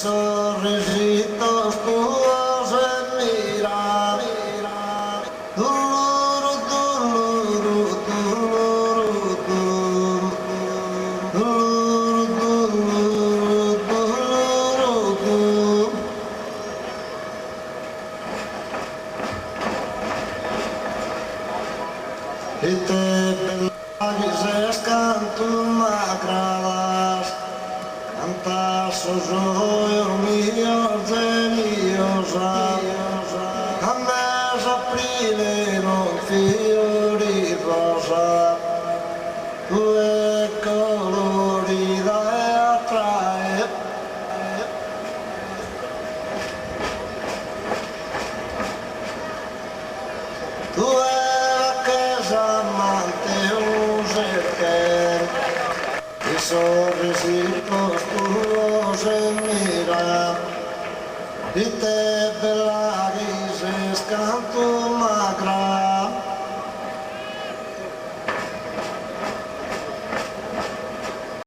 Sorrisitos tuos en mirar, tururu, tururu, tururu, tururu, tururu, tururu. Y te pelagises cantu m'agrades, cantas os olhos meus de miosa, a més aprile non fiori rosa, tu è colorida e attrae. Tu è la casa amante un cercher, i sorrisitos tuos en mirar, y te